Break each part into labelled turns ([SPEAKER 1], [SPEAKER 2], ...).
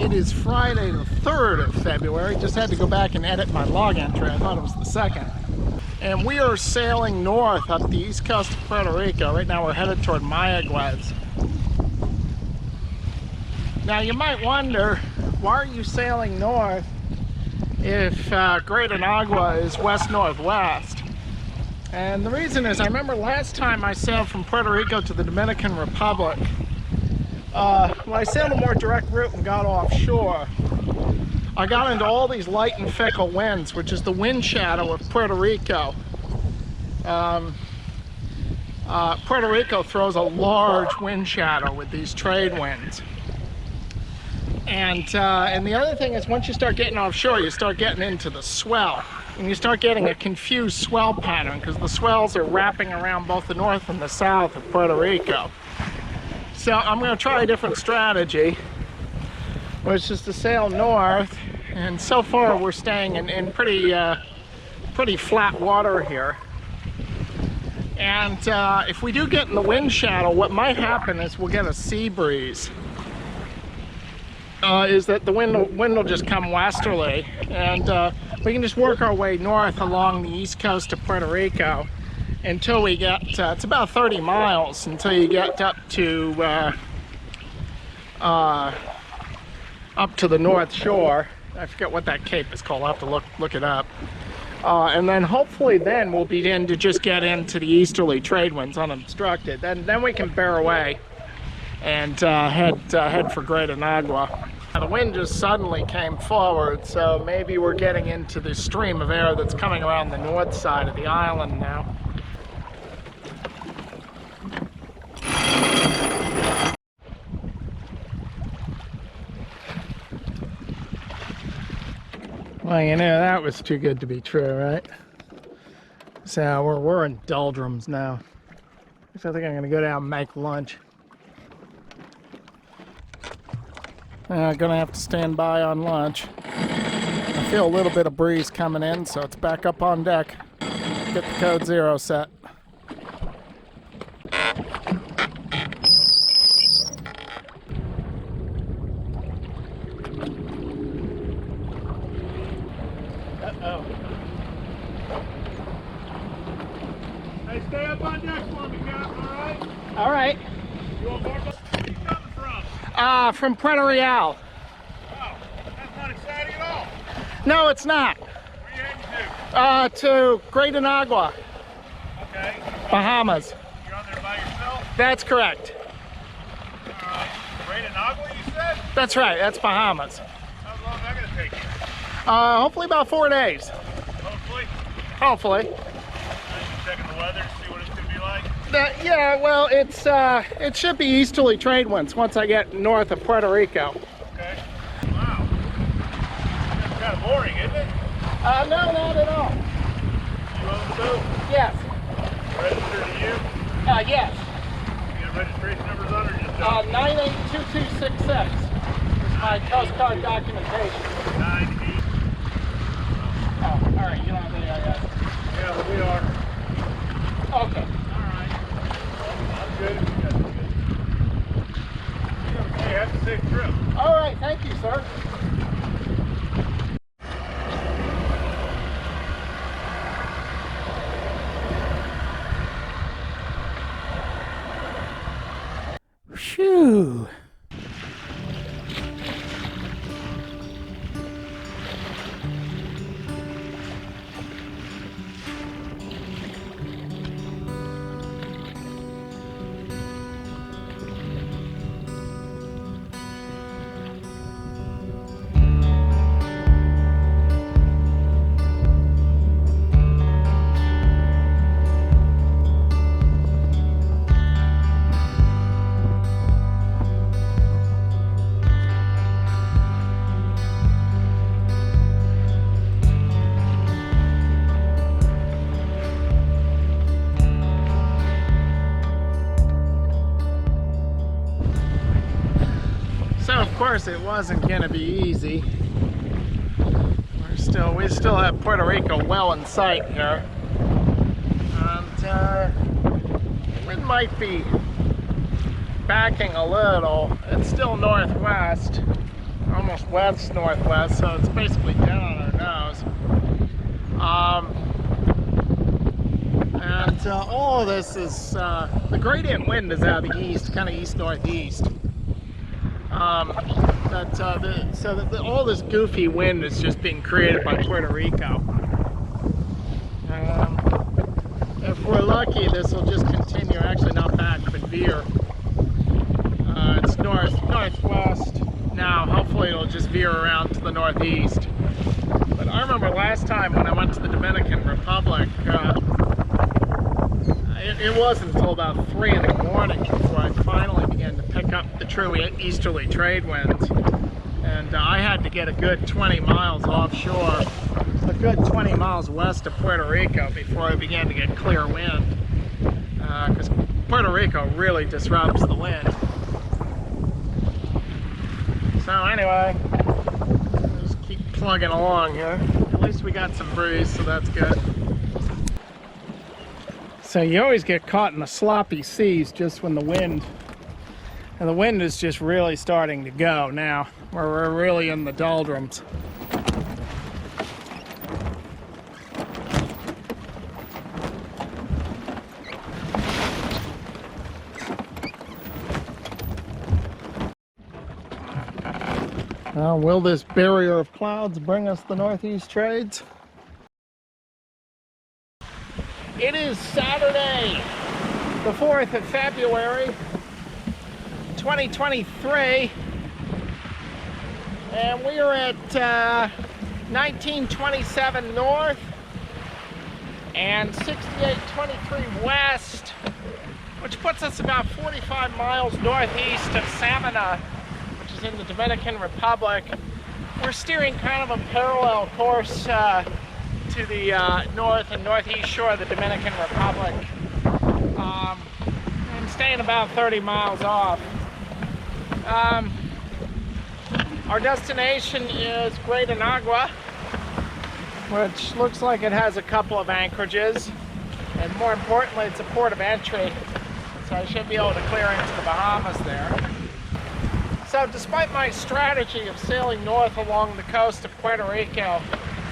[SPEAKER 1] It is Friday the 3rd of February. Just had to go back and edit my log entry. I thought it was the 2nd. And we are sailing north up the east coast of Puerto Rico. Right now we're headed toward Mayaguez. Now you might wonder, why are you sailing north if Great Anagua is west-northwest? And the reason is, I remember last time I sailed from Puerto Rico to the Dominican Republic, when I sailed a more direct route and got offshore, I got into all these light and fickle winds, which is the wind shadow of Puerto Rico. Puerto Rico throws a large wind shadow with these trade winds. And the other thing is, once you start getting offshore, you start getting into the swell. And you start getting a confused swell pattern, because the swells are wrapping around both the north and the south of Puerto Rico. So I'm going to try a different strategy, which is to sail north. And so far we're staying in pretty flat water here. And if we do get in the wind shadow, what might happen is we'll get a sea breeze. Is that the wind will just come westerly, and we can just work our way north along the east coast of Puerto Rico until we get, it's about 30 miles until you get up to the North Shore. I forget what that cape is called. I'll have to look it up. And then hopefully then we'll begin to just get into the easterly trade winds unobstructed. Then we can bear away and head for Great Anagua. The wind just suddenly came forward, so maybe we're getting into the stream of air that's coming around the north side of the island now. Well, you know, that was too good to be true, right? So we're in doldrums now. So I think I'm gonna go down and make lunch. Gonna have to stand by on lunch. I feel a little bit of breeze coming in, so it's back up on deck. Get the code 0 set. Uh-oh. Hey, stay up on deck for me, Captain, all right? All right. You want more? Where are you coming from? From Puerto Rico.
[SPEAKER 2] Wow, that's not exciting at all.
[SPEAKER 1] No, it's not.
[SPEAKER 2] Where are you heading to?
[SPEAKER 1] To Great Anagua,
[SPEAKER 2] Okay.
[SPEAKER 1] Bahamas.
[SPEAKER 2] You're on there by yourself?
[SPEAKER 1] That's correct.
[SPEAKER 2] All right. Great Anagua, you said?
[SPEAKER 1] That's right, that's Bahamas.
[SPEAKER 2] How long is that going to take you?
[SPEAKER 1] Hopefully about 4 days.
[SPEAKER 2] Hopefully.
[SPEAKER 1] Hopefully.
[SPEAKER 2] Just checking the weather to see what it's going to be like.
[SPEAKER 1] Yeah, well, it should be easterly trade winds once I get north of Puerto Rico.
[SPEAKER 2] Okay. Wow. That's kind of boring, isn't it?
[SPEAKER 1] No, not at all.
[SPEAKER 2] You own the boat?
[SPEAKER 1] Yes.
[SPEAKER 2] Registered to you?
[SPEAKER 1] Yes.
[SPEAKER 2] You got registration numbers on or just
[SPEAKER 1] 982266 is my Coast Guard documentation.
[SPEAKER 2] 98.
[SPEAKER 1] Oh, all right, you don't have any idea.
[SPEAKER 2] Yeah, well, we are.
[SPEAKER 1] Okay.
[SPEAKER 2] I'm good. You guys are good. Okay, have a safe trip.
[SPEAKER 1] All right, thank you, sir. Phew. So of course it wasn't going to be easy. We still have Puerto Rico well in sight here, and wind might be backing a little. It's still northwest, almost west northwest, so it's basically dead on our nose. And all of this is the gradient wind is out of the east, kind of east northeast. All this goofy wind is just being created by Puerto Rico. If we're lucky, this will just continue. Actually, not back, but veer. It's northwest now. Hopefully, it'll just veer around to the northeast. But I remember last time when I went to the Dominican Republic, it wasn't until about 3 in the morning before I finally began to pick up the true easterly trade winds. And I had to get a good 20 miles offshore, a good 20 miles west of Puerto Rico before I began to get clear wind. Because Puerto Rico really disrupts the wind. So anyway, just keep plugging along here. At least we got some breeze, so that's good. So you always get caught in the sloppy seas just when the wind is just really starting to go now, where we're really in the doldrums. Will this barrier of clouds bring us the northeast trades? It is Saturday, the 4th of February, 2023, and we are at 1927 north and 6823 west, which puts us about 45 miles northeast of Samana, which is in the Dominican Republic. We're steering kind of a parallel course to the north and northeast shore of the Dominican Republic. I'm staying about 30 miles off. Our destination is Great Anagua, which looks like it has a couple of anchorages, and more importantly, it's a port of entry, so I should be able to clear into the Bahamas there. So despite my strategy of sailing north along the coast of Puerto Rico,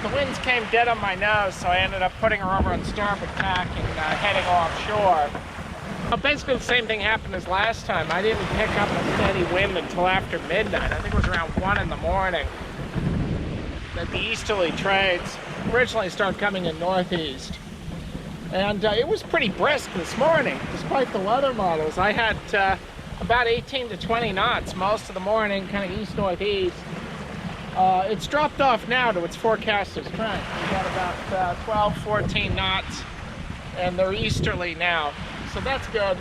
[SPEAKER 1] the winds came dead on my nose, so I ended up putting her over on starboard tack and heading offshore. Well, basically the same thing happened as last time. I didn't pick up a steady wind until after midnight. I think it was around 1 in the morning that the easterly trades originally started coming in northeast. And it was pretty brisk this morning, despite the weather models. I had about 18 to 20 knots most of the morning, kind of east-northeast. It's dropped off now to its forecasted strength. We've got about 12, 14 knots, and they're easterly now, so that's good.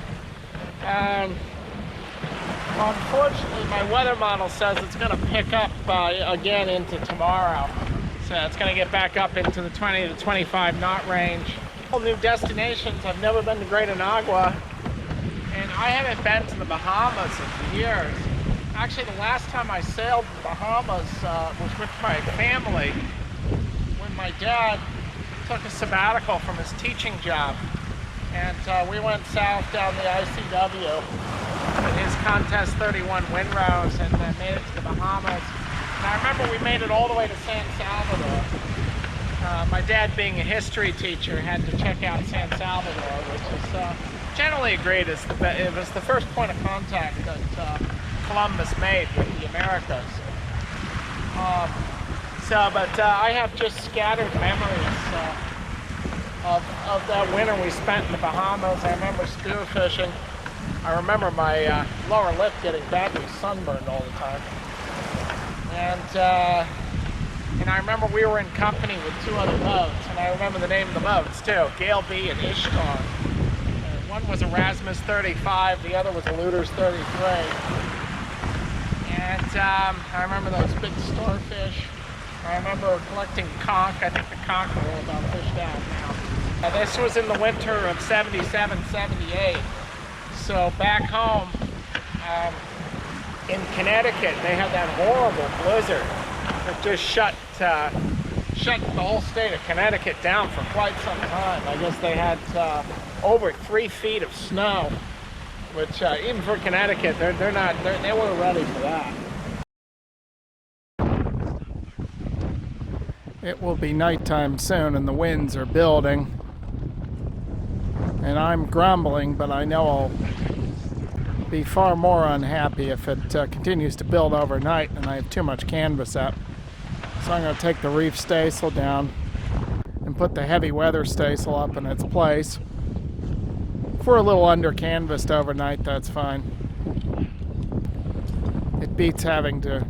[SPEAKER 1] Unfortunately, my weather model says it's going to pick up again into tomorrow, so it's going to get back up into the 20 to 25 knot range. All new destinations. I've never been to Great Anagua, and I haven't been to the Bahamas in years. Actually, the last time I sailed the Bahamas was with my family when my dad took a sabbatical from his teaching job. And we went south down the ICW in his Contest 31 windrows and made it to the Bahamas. And I remember we made it all the way to San Salvador. My dad, being a history teacher, had to check out San Salvador, which is generally agreed as it was the first point of contact that Columbus made with the Americas. But I have just scattered memories of that winter we spent in the Bahamas. I remember spearfishing. I remember my lower lip getting badly sunburned all the time. And I remember we were in company with 2 other boats, and I remember the name of the boats too, Gale B and Ishtar. One was Erasmus 35, the other was Eluders 33. And I remember those big starfish. I remember collecting conch. I think the conch are all about fished out now. This was in the winter of 77, 78. So back home in Connecticut, they had that horrible blizzard that just shut the whole state of Connecticut down for quite some time. I guess they had over 3 feet of snow, which even for Connecticut, they weren't ready for that. It will be nighttime soon and the winds are building. And I'm grumbling, but I know I'll be far more unhappy if it continues to build overnight and I have too much canvas up. So I'm going to take the reef staysail down and put the heavy weather staysail up in its place. If we're a little under canvassed overnight, that's fine. It beats having to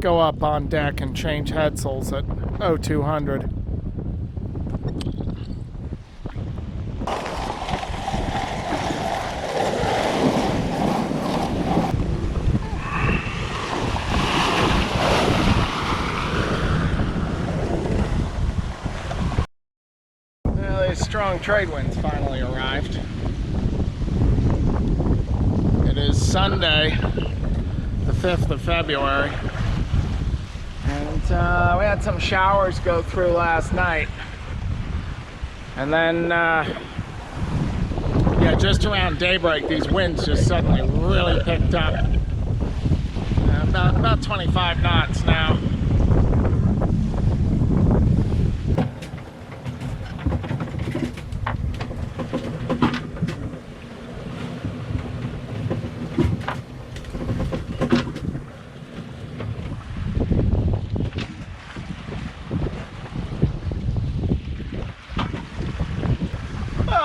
[SPEAKER 1] go up on deck and change headsails at 0200. Well, these strong trade winds finally arrived. It is Sunday, the 5th of February. And we had some showers go through last night. And then, yeah, just around daybreak, these winds just suddenly really picked up. About 25 knots now.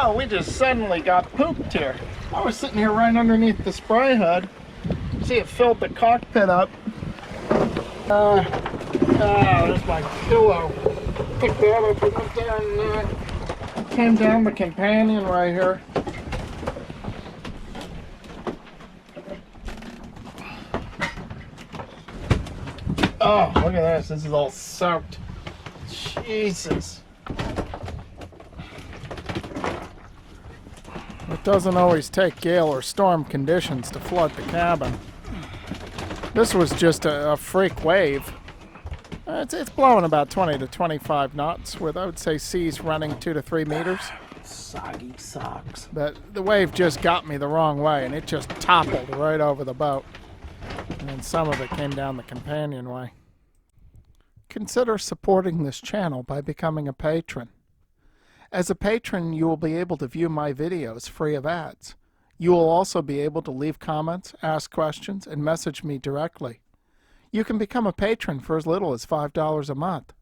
[SPEAKER 1] Oh, we just suddenly got pooped here. I was sitting here right underneath the spray hood. See, it filled the cockpit up. There's my pillow. Picked that up and went down, came down the companion right here. Oh, look at this. This is all soaked. Jesus. It doesn't always take gale or storm conditions to flood the cabin. This was just a freak wave. It's blowing about 20 to 25 knots with, I would say, seas running 2 to 3 meters.
[SPEAKER 3] Soggy socks.
[SPEAKER 1] But the wave just got me the wrong way and it just toppled right over the boat. And then some of it came down the companionway. Consider supporting this channel by becoming a patron. As a patron, you will be able to view my videos free of ads. You will also be able to leave comments, ask questions, and message me directly. You can become a patron for as little as $5 a month.